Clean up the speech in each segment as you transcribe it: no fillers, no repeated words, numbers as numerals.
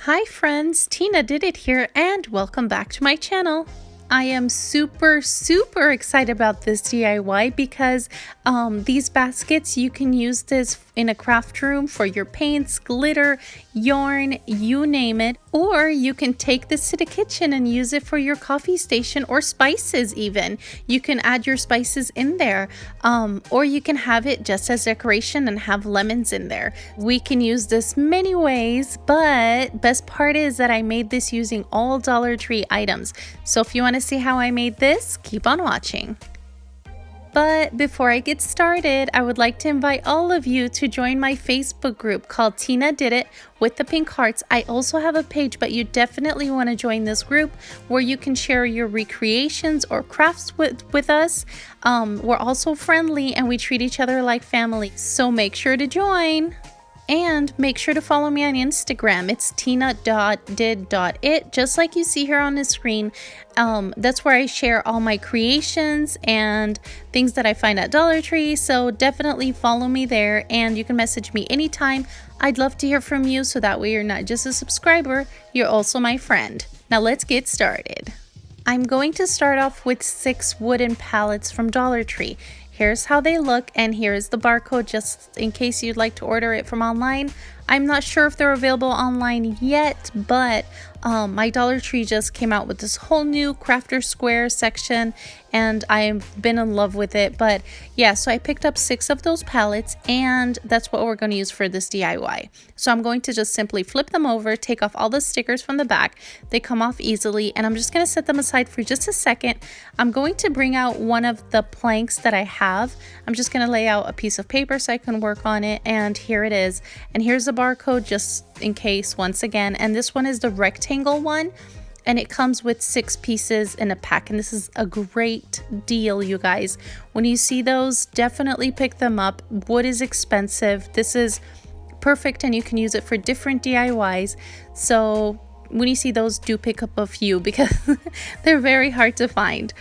Hi friends, Tina did it here and welcome back to my channel. I am super excited about this DIY because these baskets, you can use this in a craft room for your paints, glitter, yarn, you name it. Or you can take this to the kitchen and use it for your coffee station or spices even. You can add your spices in there. Or you can have it just as decoration and have lemons in there. We can use this many ways, but best part is that I made this using all Dollar Tree items. So if you want to see how I made this, keep on watching. But before I get started, I would like to invite all of you to join my Facebook group called Tina Did It with the pink hearts. I also have a page, but you definitely want to join this group where you can share your recreations or crafts with us. We're also friendly and we treat each other like family, so make sure to join. And make sure to follow me on Instagram. It's tina.did.it, just like you see here on the screen. That's where I share all my creations and things that I find at Dollar Tree. So definitely follow me there and you can message me anytime. I'd love to hear from you so that way you're not just a subscriber, you're also my friend. Now let's get started. I'm going to start off with 6 wooden pallets from Dollar Tree. Here's how they look, and here's the barcode just in case you'd like to order it from online. I'm not sure if they're available online yet, but my Dollar Tree just came out with this whole new Crafter Square section and I've been in love with it. But yeah, so I picked up 6 of those pallets and that's what we're going to use for this DIY. So I'm going to just simply flip them over, take off all the stickers from the back. They come off easily and I'm just going to set them aside for just a second. I'm going to bring out one of the planks that I have. I'm just going to lay out a piece of paper so I can work on it, and here it is. And here's the barcode just in case once again, and this one is the rectangle one and it comes with 6 pieces in a pack, and this is a great deal, you guys. When you see those, definitely pick them up. Wood is expensive. This is perfect and you can use it for different DIYs. So when you see those, do pick up a few because they're very hard to find.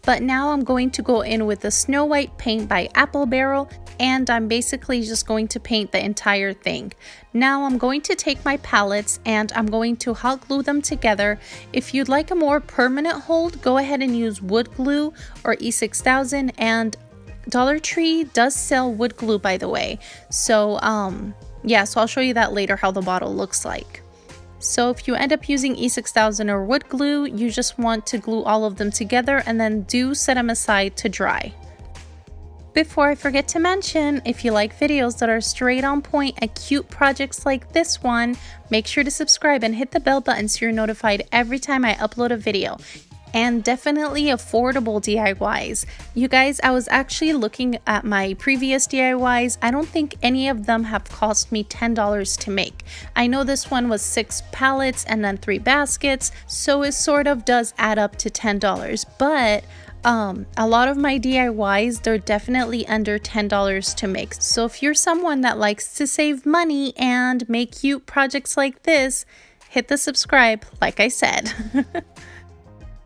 But now I'm going to go in with the Snow White paint by Apple Barrel, and I'm basically just going to paint the entire thing. Now I'm going to take my palettes and I'm going to hot glue them together. If you'd like a more permanent hold, go ahead and use wood glue or E6000, and Dollar Tree does sell wood glue, by the way. So yeah, so I'll show you that later how the bottle looks like. So if you end up using E6000 or wood glue, you just want to glue all of them together and then do set them aside to dry. Before I forget to mention, if you like videos that are straight on point and cute projects like this one, make sure to subscribe and hit the bell button so you're notified every time I upload a video. And definitely affordable DIYs. You guys, I was actually looking at my previous DIYs. I don't think any of them have cost me $10 to make. I know this one was 6 pallets and then 3 baskets, so it sort of does add up to $10. But a lot of my DIYs, they're definitely under $10 to make. So if you're someone that likes to save money and make cute projects like this, hit the subscribe, like I said.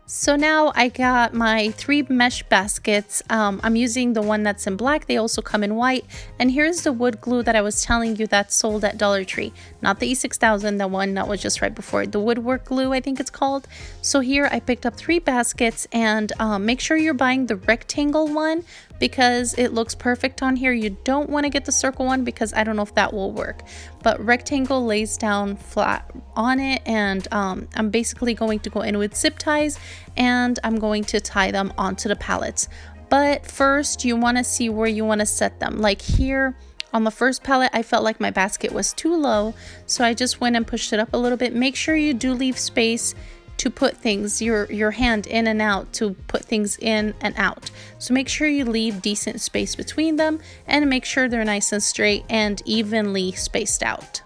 So now I got my 3 mesh baskets. I'm using the one that's in black. They also come in white. And here's the wood glue that I was telling you that's sold at Dollar Tree. Not the E6000, the one that was just right before it. The woodwork glue, I think it's called. So here I picked up 3 baskets, and make sure you're buying the rectangle one because it looks perfect on here. You don't want to get the circle one because I don't know if that will work. But rectangle lays down flat on it, and I'm basically going to go in with zip ties and I'm going to tie them onto the pallets. But first you want to see where you want to set them. Like here on the first pallet, I felt like my basket was too low, so I just went and pushed it up a little bit. Make sure you do leave space to put things, your hand in and out, to put things in and out. So make sure you leave decent space between them and make sure they're nice and straight and evenly spaced out.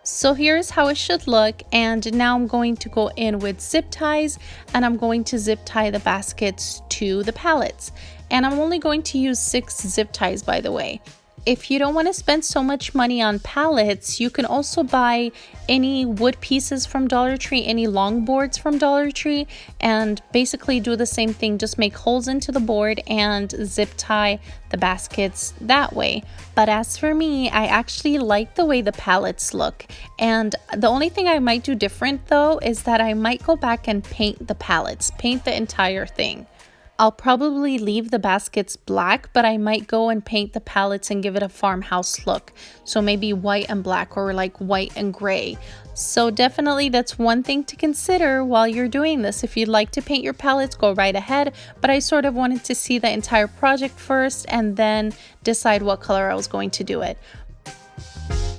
So here's how it should look, and now I'm going to go in with zip ties and I'm going to zip tie the baskets to the pallets. And I'm only going to use 6 zip ties, by the way. If you don't want to spend so much money on pallets, you can also buy any wood pieces from Dollar Tree, any long boards from Dollar Tree, and basically do the same thing. Just make holes into the board and zip tie the baskets that way. But as for me, I actually like the way the pallets look. And the only thing I might do different though is that I might go back and paint the pallets, paint the entire thing. I'll probably leave the baskets black, but I might go and paint the pallets and give it a farmhouse look. So maybe white and black, or like white and gray. So definitely that's one thing to consider while you're doing this. If you'd like to paint your pallets, go right ahead. But I sort of wanted to see the entire project first and then decide what color I was going to do it.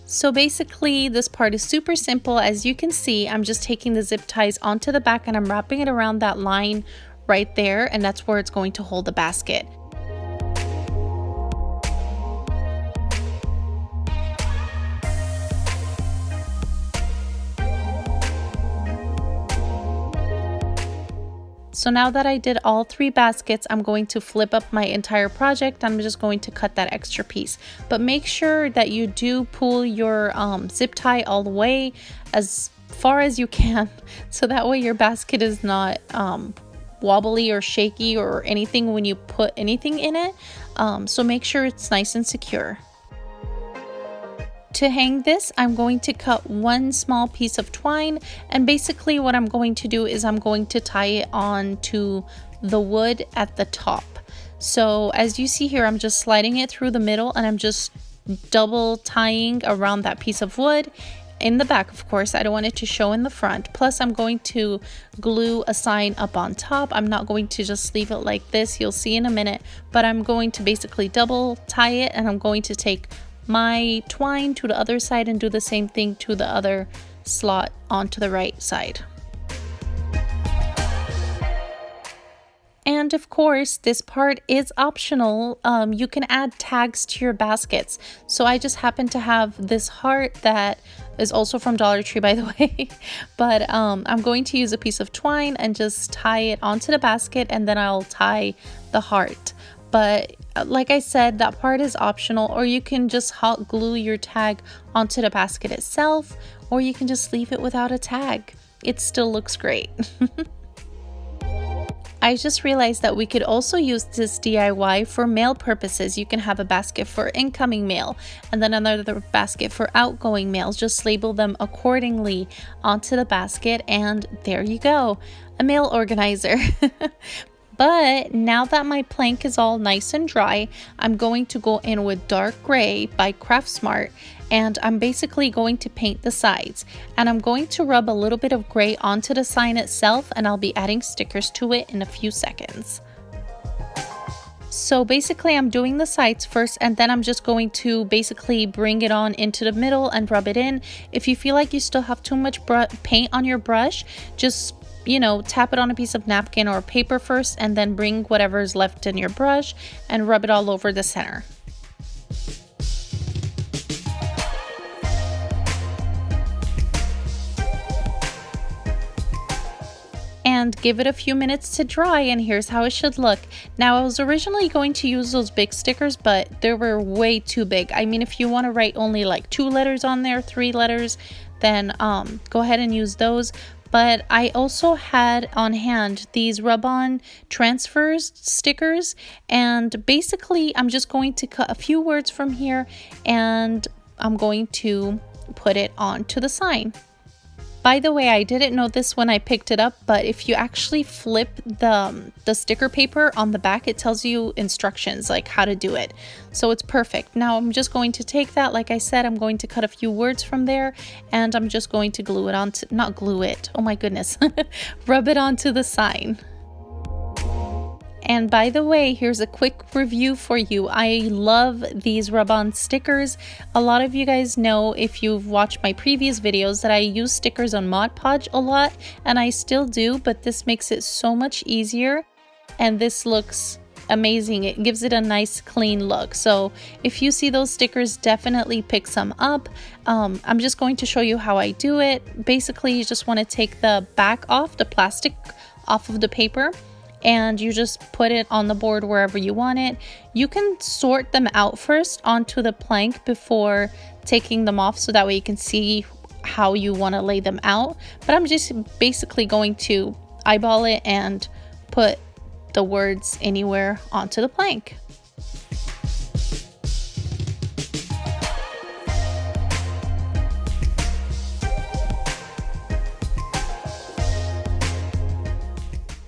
So basically this part is super simple. As you can see, I'm just taking the zip ties onto the back and I'm wrapping it around that line right there, and that's where it's going to hold the basket. So now that I did all 3 baskets, I'm going to flip up my entire project. I'm just going to cut that extra piece. But make sure that you do pull your zip tie all the way as far as you can, so that way your basket is not wobbly or shaky or anything when you put anything in it. So make sure it's nice and secure. To hang this, I'm going to cut one small piece of twine, and basically what I'm going to do is I'm going to tie it on to the wood at the top. So as you see here, I'm just sliding it through the middle and I'm just double tying around that piece of wood. In the back, of course, I don't want it to show in the front. Plus, I'm going to glue a sign up on top. I'm not going to just leave it like this. You'll see in a minute, but I'm going to basically double tie it, and I'm going to take my twine to the other side and do the same thing to the other slot onto the right side. And of course, this part is optional. You can add tags to your baskets. So I just happen to have this heart that is also from Dollar Tree, by the way. But I'm going to use a piece of twine and just tie it onto the basket, and then I'll tie the heart. But like I said, that part is optional, or you can just hot glue your tag onto the basket itself, or you can just leave it without a tag. It still looks great. I just realized that we could also use this DIY for mail purposes. You can have a basket for incoming mail and then another basket for outgoing mails. Just label them accordingly onto the basket, and there you go, a mail organizer. But now that my plank is all nice and dry, I'm going to go in with dark gray by Craft Smart, and I'm basically going to paint the sides. And I'm going to rub a little bit of gray onto the sign itself, and I'll be adding stickers to it in a few seconds. So basically I'm doing the sides first, and then I'm just going to basically bring it on into the middle and rub it in. If you feel like you still have too much paint on your brush, just tap it on a piece of napkin or paper first, and then bring whatever's left in your brush and rub it all over the center. And give it a few minutes to dry, and here's how it should look. Now, I was originally going to use those big stickers, but they were way too big. I mean, if you want to write only like 2 letters on there, 3 letters, then go ahead and use those. But I also had on hand these rub-on transfers stickers, and basically I'm just going to cut a few words from here and I'm going to put it onto the sign. By the way, I didn't know this when I picked it up, but if you actually flip the sticker paper on the back, it tells you instructions, like how to do it. So it's perfect. Now I'm just going to take that, like I said, I'm going to cut a few words from there, and I'm just going to glue it onto, not glue it, oh my goodness, rub it onto the sign. And by the way, here's a quick review for you. I love these rub-on stickers. A lot of you guys know, if you've watched my previous videos, that I use stickers on Mod Podge a lot, and I still do, but this makes it so much easier, and this looks amazing. It gives it a nice clean look. So if you see those stickers, definitely pick some up. I'm just going to show you how I do it. Basically, you just want to take the back off, the plastic off of the paper, and you just put it on the board wherever you want it. You can sort them out first onto the plank before taking them off, so that way you can see how you want to lay them out. But I'm just basically going to eyeball it and put the words anywhere onto the plank.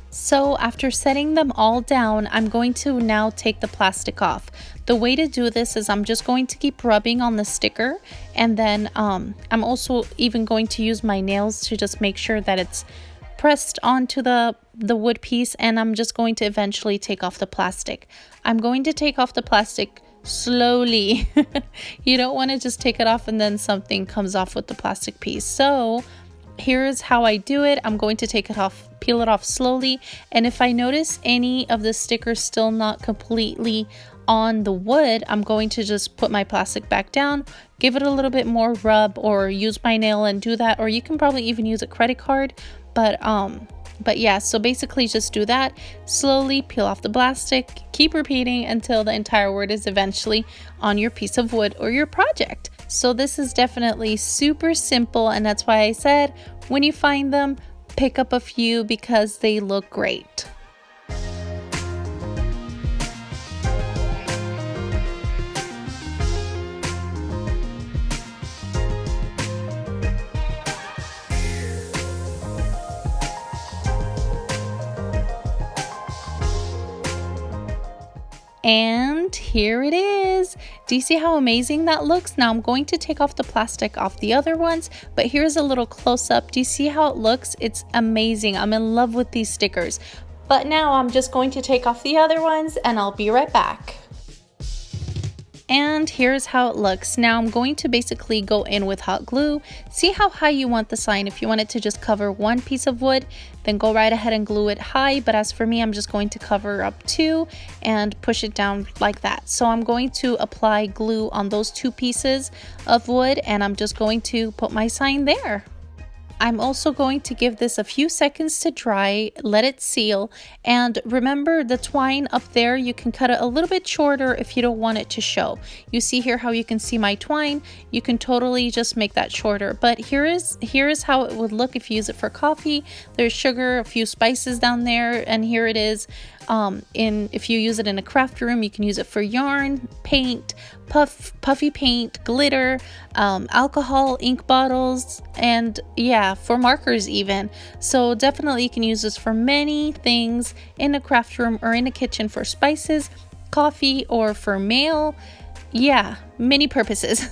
So after setting them all down, I'm going to now take the plastic off. The way to do this is I'm just going to keep rubbing on the sticker, and then I'm also even going to use my nails to just make sure that it's pressed onto the wood piece, and I'm just going to eventually take off the plastic. I'm going to take off the plastic slowly. You don't want to just take it off and then something comes off with the plastic piece. So here's how I do it. I'm going to take it off, peel it off slowly, and if I notice any of the stickers still not completely on the wood, I'm going to just put my plastic back down, give it a little bit more rub, or use my nail and do that, or you can probably even use a credit card. But yeah, so basically just do that, slowly peel off the plastic, keep repeating until the entire word is eventually on your piece of wood or your project. So this is definitely super simple, and that's why I said when you find them, pick up a few because they look great. And here it is. Do you see how amazing that looks? Now I'm going to take off the plastic off the other ones, but here's a little close-up. Do you see how it looks? It's amazing. I'm in love with these stickers. But now I'm just going to take off the other ones and I'll be right back. And here's how it looks. Now I'm going to basically go in with hot glue. See how high you want the sign. If you want it to just cover one piece of wood, then go right ahead and glue it high. But as for me, I'm just going to cover up two and push it down like that. So I'm going to apply glue on those two pieces of wood, and I'm just going to put my sign there. I'm also going to give this a few seconds to dry, let it seal, and remember the twine up there, you can cut it a little bit shorter if you don't want it to show. You see here how you can see my twine? You can totally just make that shorter, but here is how it would look if you use it for coffee. There's sugar, a few spices down there, and here it is. If you use it in a craft room, you can use it for yarn, paint, puffy paint, glitter, alcohol, ink bottles, and yeah, for markers even. So definitely you can use this for many things in a craft room or in a kitchen, for spices, coffee, or for mail. Yeah, many purposes.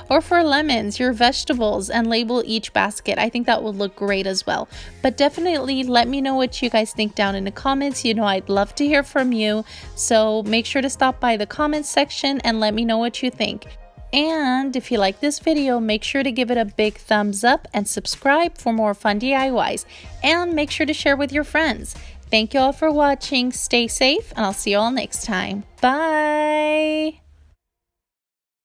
Or for lemons, your vegetables, and label each basket. I think that would look great as well. But definitely let me know what you guys think down in the comments. You know, I'd love to hear from you. So make sure to stop by the comments section and let me know what you think. And if you like this video, make sure to give it a big thumbs up and subscribe for more fun DIYs. And make sure to share with your friends. Thank you all for watching. Stay safe, and I'll see you all next time. Bye!